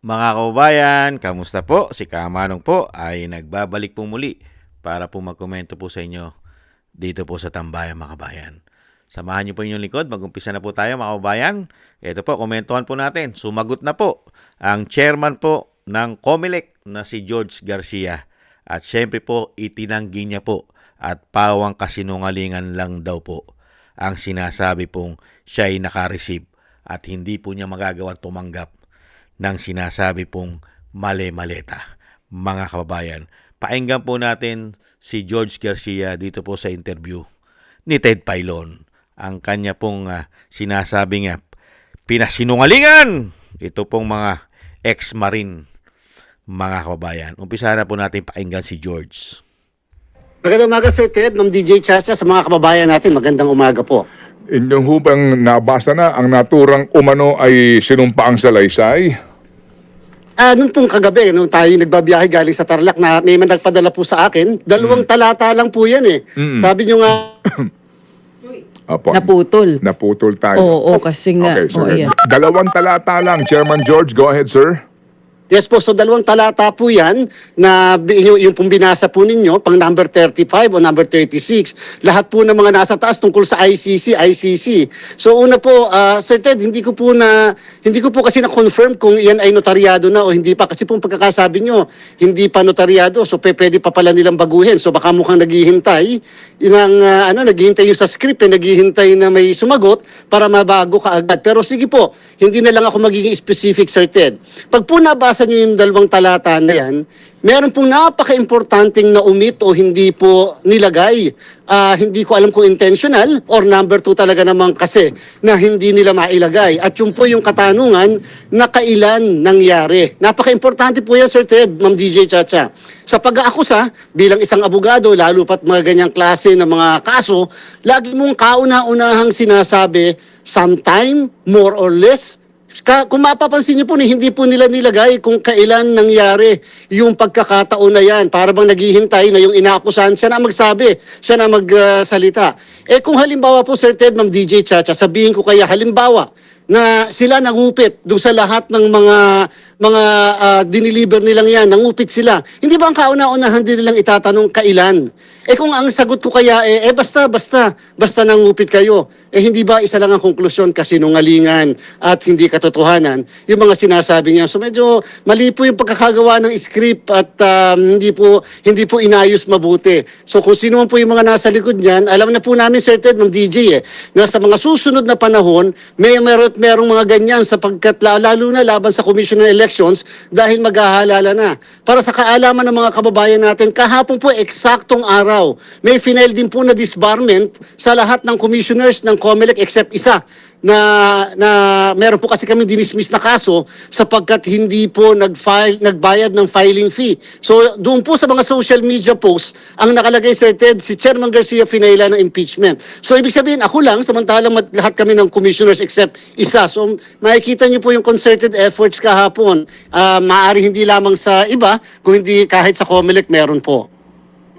Mga kababayan, kamusta po? Si Kamanong po ay nagbabalik po muli para po magkomento po sa inyo dito po sa Tambayan mga kabayan. Samahan niyo po inyong lingkod, mag-umpisa na po tayo mga kababayan. Ito po, komentuhan po natin. Sumagot na po ang chairman po ng COMELEC na si George Garcia. At syempre po, itinanggi niya po at pawang kasinungalingan lang daw po ang sinasabi pong siya ay nakareceive at hindi po niya magagawang tumanggap ng sinasabi pong mali-maleta. Mga kababayan, pakinggan po natin si George Garcia dito po sa interview ni Ted Pailon. Ang kanya pong sinasabi nga, pinasinungalingan! Ito pong mga ex-marine, mga kababayan. Umpisa na po natin pakinggan si George. Magandang umaga, Sir Ted, Ma'am DJ Chacha, sa mga kababayan natin, magandang umaga po. Inyong hubang nabasa na ang naturang umano ay sinumpaang salaysay? Nung pong kagabi, nung tayo nagbabiyahe galing sa Tarlac, na may man nagpadala po sa akin, 2 talata lang po yan eh. Sabi nyo nga, Apo, Naputol. naputol tayo. Oo, kasi nga. Okay, so ayan. 2 talata lang. Chairman George, go ahead, sir. yes po, so 2 talata po yan, na yung pong binasa po ninyo, pang number 35 o number 36, lahat po ng mga nasa taas tungkol sa ICC. So una po, Sir Ted, hindi ko po kasi na-confirm kung iyan ay notaryado na o hindi pa, kasi pong pagkakasabi nyo, hindi pa notaryado, so pwede pa pala nilang baguhin. So baka mukhang naghihintay naghihintay yung sa script, naghihintay na may sumagot para mabago kaagad. Pero sige po, hindi na lang ako magiging specific, Sir Ted. Pag po nabasa nyo yung 2 talata na yan, meron pong napaka-importanting na umit o hindi po nilagay. Hindi ko alam kung intentional or number 2 talaga naman kasi na hindi nila mailagay. At yun po yung katanungan na kailan nangyari. Napaka-importante po yan, Sir Ted, Ma'am DJ Chacha. Sa pag-aakusa, bilang isang abogado, lalo pat mga ganyang klase ng mga kaso, lagi mong kauna-unahang sinasabi, sometime, more or less, kung mapapansin niyo po, hindi po nila nilagay kung kailan nangyari yung pagkakataon na yan. Para bang naghihintay na yung inaakusahan, siya na magsabi, siya na magsalita. Kung halimbawa po, Sir Ted, Ma'am DJ Chacha, sabihin ko kaya halimbawa na sila nangupit doon sa lahat ng mga diniliver nilang yan, nangupit sila. Hindi ba ang kauna-unahan din nilang itatanong kailan? Kung ang sagot ko kaya basta nangupit kayo, hindi ba isa lang ang konklusyon, kasinungalingan at hindi katotohanan yung mga sinasabi niya. So medyo mali po yung pagkakagawa ng script at hindi po inayos mabuti. So kung sino man po yung mga nasa likod niyan, alam na po namin, Sir Ted, ng DJ na sa mga susunod na panahon, merong mga ganyan sapagkat lalo na laban sa Commission on Elections dahil maghahalala na. Para sa kaalaman ng mga kababayan natin, kahapon po eksaktong araw, may final din po na disbarment sa lahat ng commissioners ng COMELEC except isa na meron po kasi kami dinismiss na kaso sapagkat hindi po nagbayad ng filing fee. So doon po sa mga social media posts ang nakalagay, Sir Ted, si Chairman Garcia finaila ng impeachment. So ibig sabihin ako lang, samantalang lahat kami ng commissioners except isa. So makikita niyo po yung concerted efforts kahapon. Maaari hindi lamang sa iba, kung hindi kahit sa COMELEC meron po.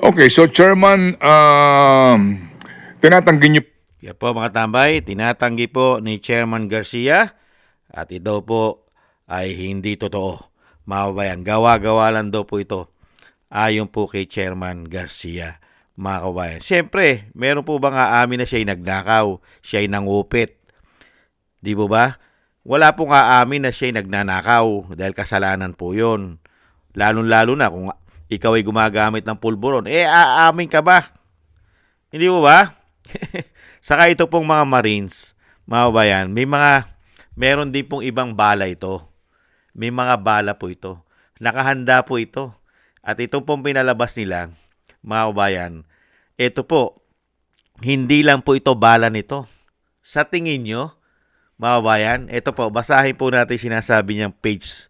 Okay, so Chairman, tinatanggi niyo. Yan po mga tambay, tinatanggi po ni Chairman Garcia at ito po ay hindi totoo. Mga kababayan, gawa-gawa lang daw po ito ayon po kay Chairman Garcia. Mga kababayan, siyempre, meron po bang aamin na siya ay nagnakaw, siya ay nangupit? Di po ba? Wala pong aamin na siya ay nagnanakaw dahil kasalanan po yun. Lalo-lalo na kung ikaw ay gumagamit ng pulburon, aamin ka ba? Hindi po ba? Saka ito pong mga Marines, mga bayan, meron din pong ibang bala ito. May mga bala po ito. Nakahanda po ito. At ito pong pinalabas nila, mga bayan, ito po, hindi lang po ito bala nito. Sa tingin nyo, mga bayan, ito po, basahin po natin sinasabi niyang page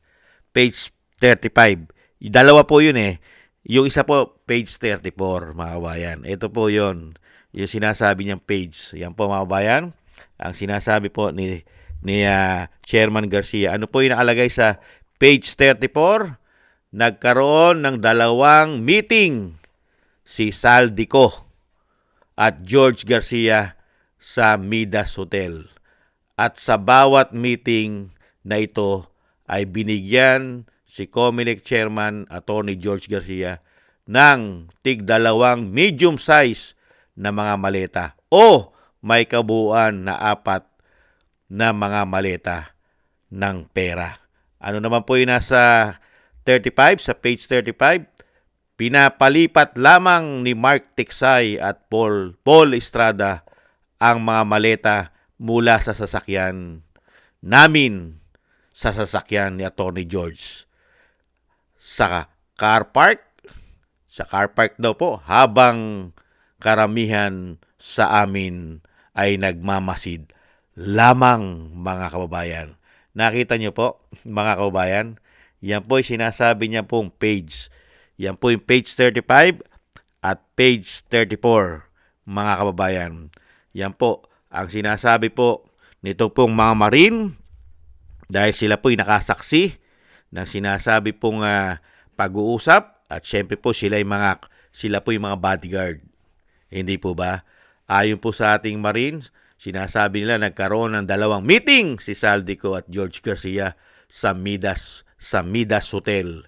35. Dalawa po yun eh. Yung isa po, page 34, mga bayan. Ito po yun. Yung sinasabi niyang page. Yan po mga bayan. Ang sinasabi po ni Chairman Garcia. Ano po yung nakalagay sa page 34? Nagkaroon ng 2 meeting si Saldico at George Garcia sa Midas Hotel. At sa bawat meeting na ito ay binigyan si COMELEC Chairman Attorney George Garcia ng tig-2 medium size na mga maleta o may kabuuan na 4 na mga maleta ng pera. Ano naman po yung nasa 35, sa page 35? Pinapalipat lamang ni Mark Tiksay at Paul Estrada ang mga maleta mula sa sasakyan namin sa sasakyan ni Attorney George sa car park. Sa car park daw po habang karamihan sa amin ay nagmamasid lamang, mga kababayan. Nakita niyo po, mga kababayan, yan po ay sinasabi niya pong page. Yan po yung page 35 at page 34, mga kababayan. Yan po ang sinasabi po nito pong mga Marine dahil sila po ay nakasaksi ng sinasabi pong pag-uusap at syempre po sila po yung mga bodyguard. Hindi po ba? Ayon po sa ating Marines, sinasabi nila nagkaroon ng 2 meeting si Saldico at George Garcia sa Midas Hotel.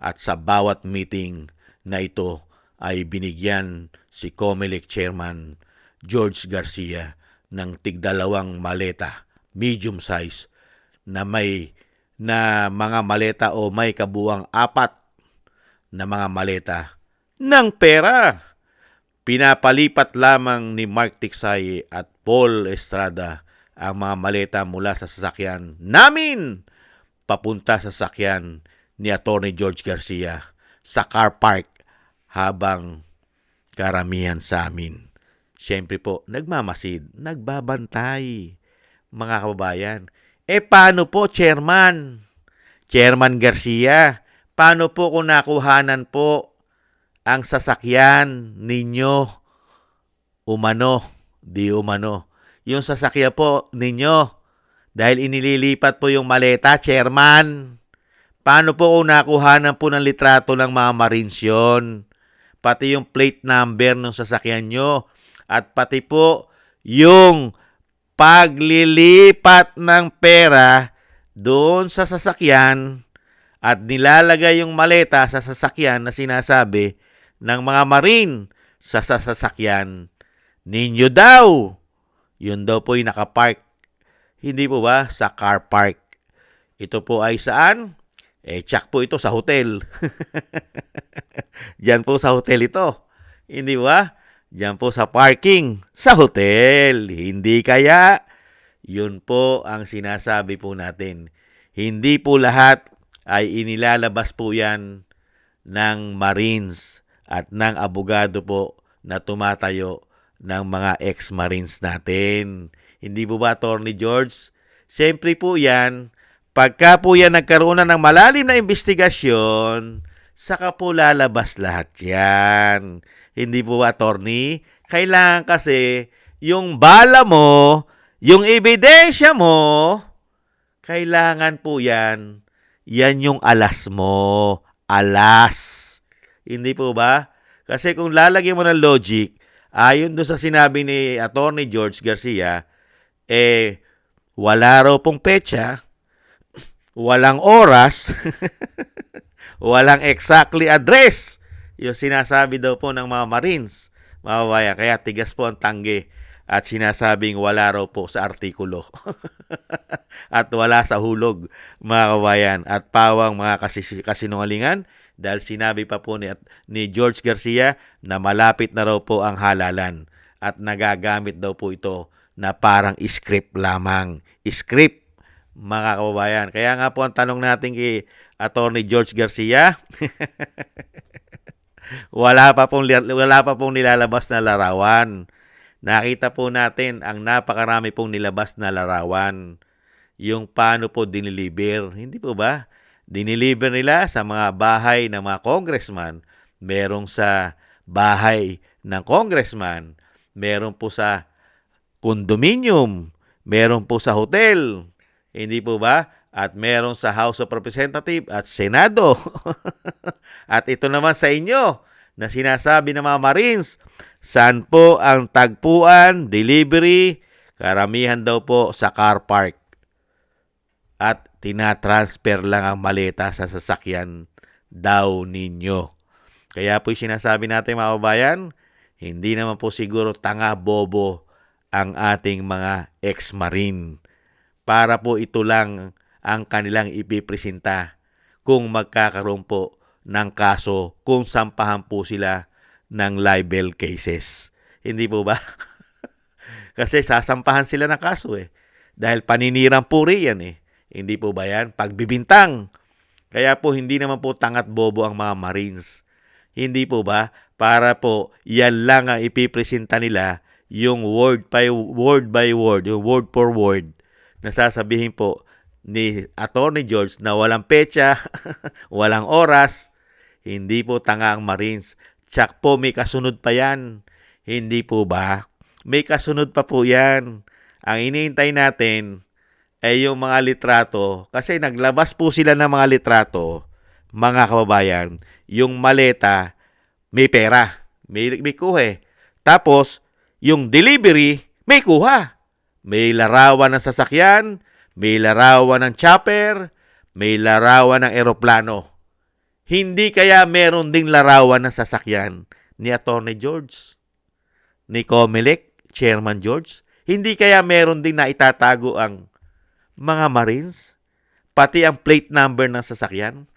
At sa bawat meeting na ito ay binigyan si COMELEC Chairman George Garcia ng tig-2 maleta, medium size, na mga maleta o may kabuuang 4 na mga maleta ng pera. Pinapalipat lamang ni Mark Tiksay at Paul Estrada ang mga maleta mula sa sasakyan namin papunta sa sasakyan ni Attorney George Garcia sa car park habang karamihan sa amin, siyempre po, nagmamasid, nagbabantay, mga kababayan. Paano po, Chairman Garcia? Paano po kung nakuhanan po ang sasakyan ninyo, di umano, yung sasakyan po ninyo, dahil inililipat po yung maleta, Chairman? Paano po kung nakuhanan po ng litrato ng mga Marines yun? Pati yung plate number ng sasakyan nyo, at pati po yung paglilipat ng pera doon sa sasakyan at nilalagay yung maleta sa sasakyan na sinasabi ng mga Marine sa sasakyan ninyo daw. Yun daw po yung nakapark. Hindi po ba? Sa car park. Ito po ay saan? Check po ito sa hotel. Diyan po sa hotel ito. Hindi ba? Diyan po sa parking sa hotel. Hindi kaya? Yun po ang sinasabi po natin. Hindi po lahat ay inilalabas po yan ng Marines at ng abogado po na tumatayo ng mga ex-Marines natin. Hindi po ba, Attorney George? Siyempre po yan, pagka po yan nagkaroon na ng malalim na investigasyon, saka po lalabas lahat yan. Hindi po ba, Attorney? Kailangan kasi yung bala mo, yung ebidensya mo, kailangan po yan yung alas mo. Alas. Hindi po ba? Kasi kung lalagyan mo ng logic, ayon doon sa sinabi ni Attorney George Garcia, wala raw pong petsa, walang oras, walang exactly address. Yung sinasabi daw po ng mga Marines, mga kaya tigas po ang tanggi at sinasabing wala raw po sa artikulo. At wala sa hulog, mga kabayan. At pawang mga kasinungalingan dahil sinabi pa po ni George Garcia na malapit na raw po ang halalan at nagagamit daw po ito na parang script lamang. Script, mga kababayan. Kaya nga po ang tanong natin kay Attorney George Garcia, wala pa pong nilalabas na larawan. Nakita po natin ang napakarami pong nilabas na larawan. Yung paano po diniliver. Hindi po ba? Diniliver nila sa mga bahay ng mga congressman. Merong sa bahay ng congressman. Meron po sa condominium. Meron po sa hotel. Hindi po ba? At meron sa House of Representatives at Senado. At ito naman sa inyo na sinasabi ng mga Marines, saan po ang tagpuan, delivery, karamihan daw po sa car park. At tinatransfer lang ang maleta sa sasakyan daw ninyo. Kaya po sinasabi natin mga kababayan, hindi naman po siguro tanga bobo ang ating mga ex-marine. Para po ito lang ang kanilang ipipresenta kung magkakaroon po ng kaso, kung sampahan po sila ng libel cases. Hindi po ba? Kasi sasampahan sila ng kaso Dahil paninirang puri yan Hindi po ba yan? Pagbibintang. Kaya po hindi naman po tangat bobo ang mga Marines. Hindi po ba? Para po yan lang ang ipipresenta nila, yung word by word, yung word for word, na sasabihin po ni Attorney George na walang petsa, walang oras. Hindi po tanga ang Marines. Tsak po may kasunod pa yan. Hindi po ba? May kasunod pa po yan. Ang iniintay natin ay yung mga litrato. Kasi naglabas po sila ng mga litrato, mga kababayan. Yung maleta, may pera. May kuha Tapos, yung delivery, may kuha. May larawan ng sasakyan, may larawan ng chopper, may larawan ng eroplano. Hindi kaya meron ding larawan ng sasakyan ni Attorney George, ni Comelec, Chairman George? Hindi kaya meron ding naitatago ang mga Marines? Pati ang plate number ng sasakyan?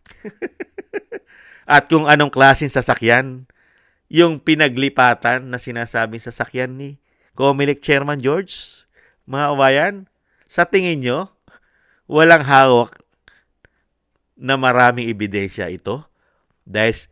At kung anong klaseng sasakyan? Yung pinaglipatan na sinasabing sasakyan ni Comelec Chairman George? Mga kabayan, sa tingin nyo, walang hawak na maraming ebidensya ito? Dahil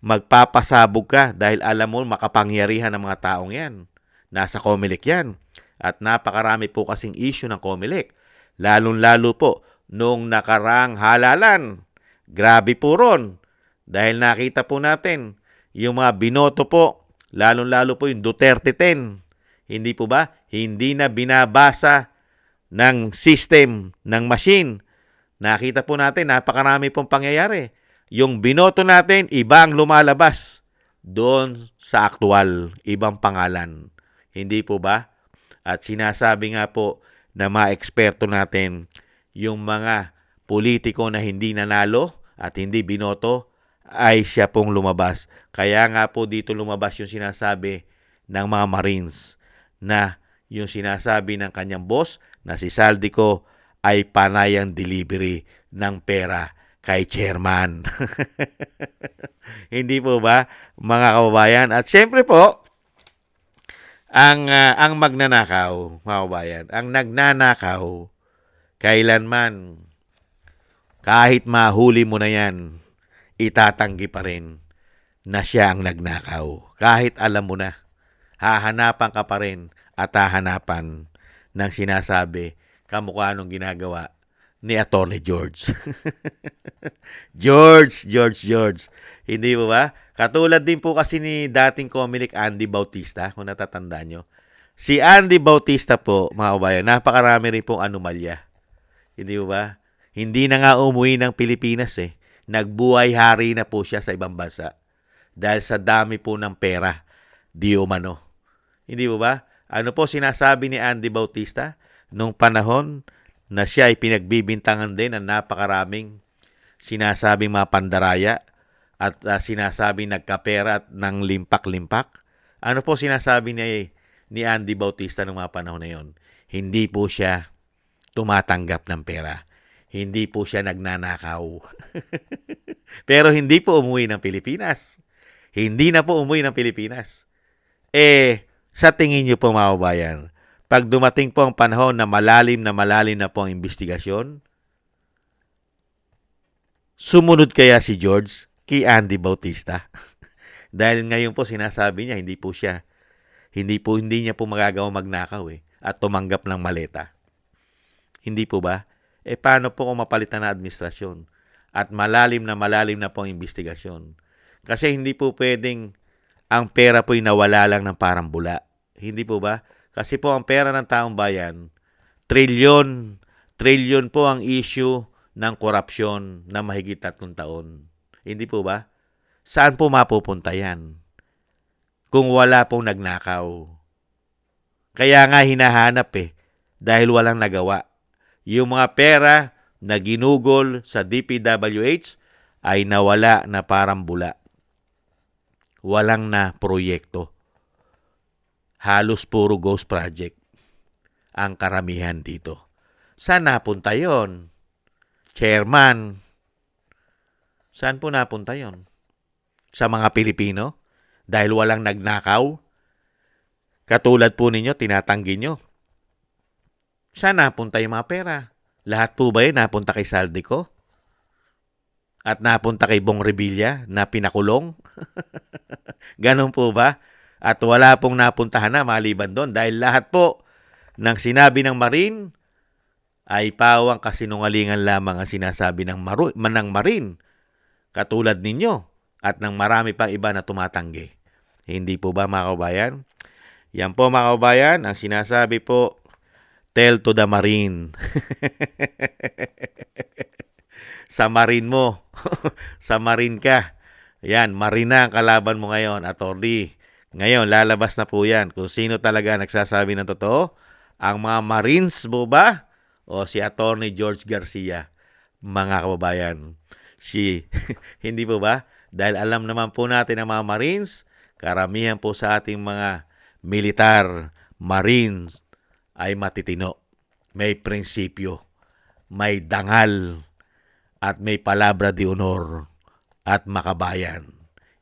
magpapasabog ka dahil alam mo makapangyarihan ng mga taong yan. Nasa Comelec yan. At napakarami po kasing issue ng Comelec. Lalong-lalo po nung nakaraang halalan. Grabe po ron. Dahil nakita po natin yung mga binoto po, lalong-lalo po yung Duterte 10. Hindi po ba? Hindi na binabasa ng system, ng machine. Nakita po natin, napakarami pong pangyayari. Yung binoto natin, iba ang lumalabas doon sa aktual, ibang pangalan. Hindi po ba? At sinasabi nga po na mga eksperto natin, yung mga politiko na hindi nanalo at hindi binoto, ay siya pong lumabas. Kaya nga po dito lumabas yung sinasabi ng mga Marines na yung sinasabi ng kanyang boss na si Saldico ay panayang delivery ng pera kay chairman. Hindi po ba, mga kababayan? At syempre po, ang magnanakaw, mga kababayan, ang nagnanakaw, kailanman, kahit mahuli mo na yan, itatanggi pa rin na siya ang nagnakaw. Kahit alam mo na, hahanapan ka pa rin at hahanapan ng sinasabi kamukha nung ginagawa ni Attorney George. George. Hindi po ba? Katulad din po kasi ni dating Comelec Andy Bautista, kung natatandaan nyo. Si Andy Bautista po, mga kabayan, napakarami rin pong anomalya. Hindi po ba? Hindi na nga umuwi ng Pilipinas Nagbuhay hari na po siya sa ibang bansa. Dahil sa dami po ng pera, di umano. Hindi po ba? Ano po sinasabi ni Andy Bautista? Nung panahon na siya ay pinagbibintangan din ng napakaraming sinasabing mga pandaraya at sinasabing nagkapera at ng limpak-limpak. Ano po sinasabi ni Andy Bautista nung mga panahon na yon? Hindi po siya tumatanggap ng pera. Hindi po siya nagnanakaw. Pero hindi po umuwi ng Pilipinas. Hindi na po umuwi ng Pilipinas. Sa tingin niyo po mga kabayan, pag dumating po ang panahon na malalim na po ang investigasyon, sumunod kaya si George kay Andy Bautista? Dahil ngayon po sinasabi niya, hindi niya po magagawa magnakaw at tumanggap ng maleta. Hindi po ba? Paano po kung mapalitan na administrasyon at malalim na po ang investigasyon? Kasi hindi po pwedeng ang pera po'y nawala lang ng parang bula. Hindi po ba? Kasi po ang pera ng taong bayan, trilyon po ang issue ng korupsyon na mahigit 3 taon. Hindi po ba? Saan po mapupunta yan? Kung wala pong nagnakaw. Kaya nga hinahanap dahil walang nagawa. Yung mga pera na ginugol sa DPWH ay nawala na parang bula. Walang na proyekto. Halos puro ghost project ang karamihan dito. Saan napunta yon? Chairman, saan po napunta yon? Sa mga Pilipino? Dahil walang nagnakaw? Katulad po ninyo, tinatanggi nyo. Saan napunta yung mga pera? Lahat po ba yun napunta kay Saldico? At napunta kay Bong Revilla na pinakulong? Ganon po ba? At wala pong napuntahan na maliban doon dahil lahat po ng sinabi ng Marine ay pawang kasinungalingan lamang ang sinasabi ng Marine. Katulad ninyo at ng marami pang iba na tumatanggi. Hindi po ba mga kababayan? Yan po mga kababayan, ang sinasabi po, tell to the Marine. Sa Marine mo. Sa Marine ka. Yan, Marine na ang kalaban mo ngayon, attorney. Ngayon, lalabas na po yan. Kung sino talaga nagsasabi ng totoo, ang mga Marines mo ba? O si Attorney George Garcia, mga kababayan. Hindi po ba? Dahil alam naman po natin ang mga Marines, karamihan po sa ating mga militar, Marines, ay matitino. May prinsipyo, may dangal, at may palabra de honor, at makabayan.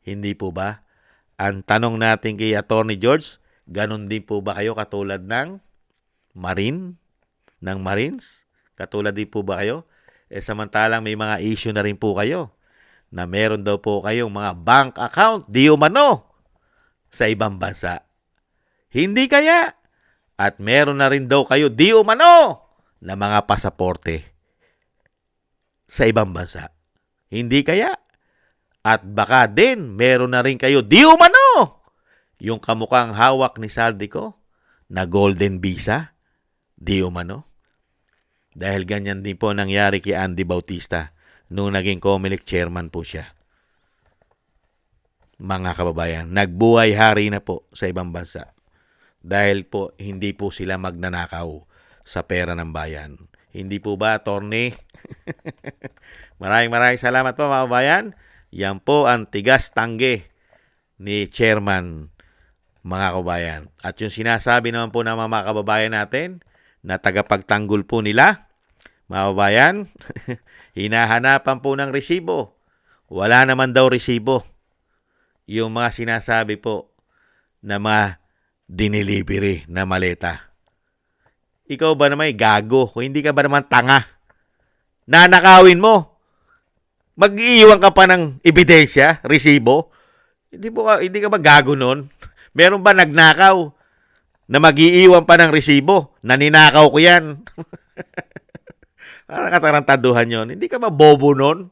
Hindi po ba? Ang tanong natin kay Attorney George, ganun din po ba kayo katulad ng Marine? Ng Marines? Katulad din po ba kayo? Samantalang may mga issue na rin po kayo na meron daw po kayong mga bank account di umano sa ibang bansa. Hindi kaya? At meron na rin daw kayo di umano na mga pasaporte sa ibang bansa. Hindi kaya? At baka din meron na rin kayo di umano yung kamukhang hawak ni Saldico na golden visa di umano. Dahil ganyan din po nangyari kay Andy Bautista nung naging COMELEC chairman po siya. Mga kababayan, nagbuhay hari na po sa ibang bansa. Dahil po hindi po sila magnanakaw sa pera ng bayan. Hindi po ba, attorney? Maraming salamat po mga kababayan. Yan po ang tigas tangge ni chairman, mga kababayan. At yung sinasabi naman po ng mga kababayan natin na tagapagtanggol po nila, mga kababayan, hinahanapan po ng resibo. Wala naman daw resibo. Yung mga sinasabi po na mga dinelivery na maleta. Ikaw ba naman gago? Kung hindi ka ba naman tanga? Nanakawin mo. Mag-iiwan ka pa ng ebidensya, resibo. Hindi ka ba gago nun? Meron ba nagnakaw na mag-iiwan pa ng resibo? Naninakaw ko yan. Parang katarantaduhan yon. Hindi ka ba bobo nun?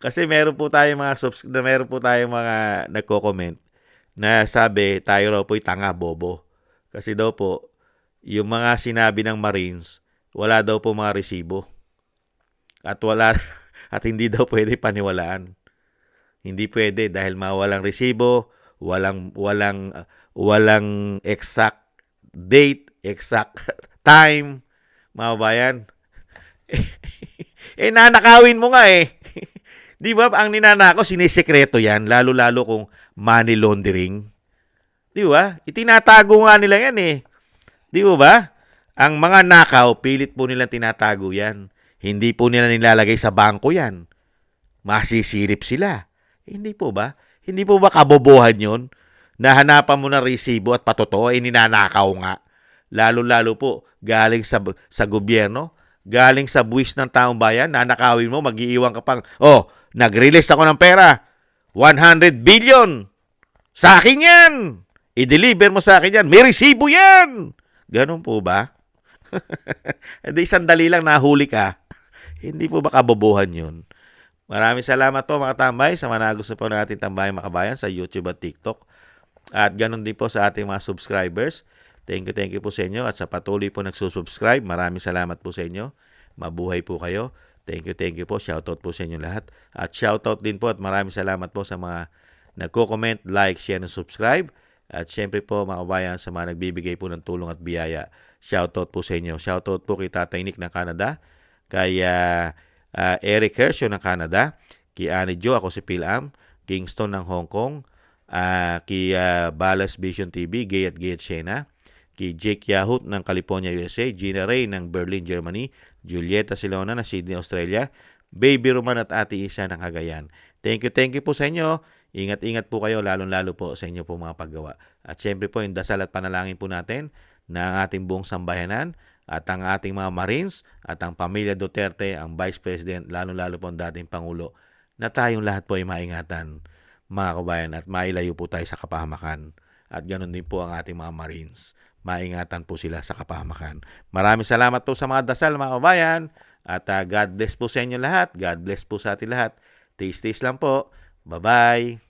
Kasi meron po tayong mga nagko-comment na sabi tayo raw po'y tanga, bobo. Kasi daw po, yung mga sinabi ng Marines, wala daw po mga resibo. At hindi daw pwede paniwalaan. Hindi pwede dahil mawalang resibo, walang exact date, exact time, mga bayan. Nanakawin mo nga eh. Di ba, ang ninanakaw, sinisekreto yan, lalo-lalo kung money laundering. Di ba? Itinatago nga nila yan eh. Di ba? Ang mga nakaw, pilit po nilang tinatago yan. Hindi po nila nilalagay sa bangko yan. Masisirip sila. Hindi po ba? Hindi po ba kabobohan yun? Nahanapan mo na resibo at patotoo, ninanakaw nga. Lalo-lalo po, galing sa gobyerno, galing sa buwis ng taong bayan, nanakawin mo, mag-iiwan ka pang, nag-release ako ng pera. 100 billion. Sa akin yan. I-deliver mo sa akin yan. May resibo yan. Ganun po ba? Hindi, sandali lang nahuli ka. Hindi po ba kabobohan yun? Maraming salamat po mga tambay sa mga gusto po natin tambayan makabayan sa YouTube at TikTok. At ganun din po sa ating mga subscribers. Thank you po sa inyo at sa patuloy po nagsusubscribe. Maraming salamat po sa inyo. Mabuhay po kayo. Thank you po. Shoutout po sa inyo lahat. At shoutout din po at maraming salamat po sa mga nagko-comment, like, share, and subscribe. At syempre po mga kabayan sa mga nagbibigay po ng tulong at biyaya. Shoutout po sa inyo. Shoutout po kay Tatay Nick ng Canada, kay Eric Hershio ng Canada, kay Annie Jo, ako si Phil-Am, Kingston ng Hong Kong, kay Balas Vision TV, Gayat Shena, kay Jake Yahut ng California, USA, Gina Ray ng Berlin, Germany, Julieta Silona ng Sydney, Australia, Baby Roman at Ate Isa ng Cagayan. Thank you po sa inyo. Ingat-ingat po kayo, lalong-lalo po sa inyo po mga paggawa. At syempre po, yung dasal at panalangin po natin na ang ating buong sambayanan at ang ating mga Marines at ang pamilya Duterte, ang Vice President, lalong-lalo po ang dating Pangulo, na tayong lahat po ay maingatan, mga kabayan, at mailayo po tayo sa kapahamakan. At ganoon din po ang ating mga Marines. Maingatan po sila sa kapahamakan. Maraming salamat po sa mga dasal, mga kabayan. At God bless po sa inyo lahat. God bless po sa atin lahat. Taste lang po. Bye-bye.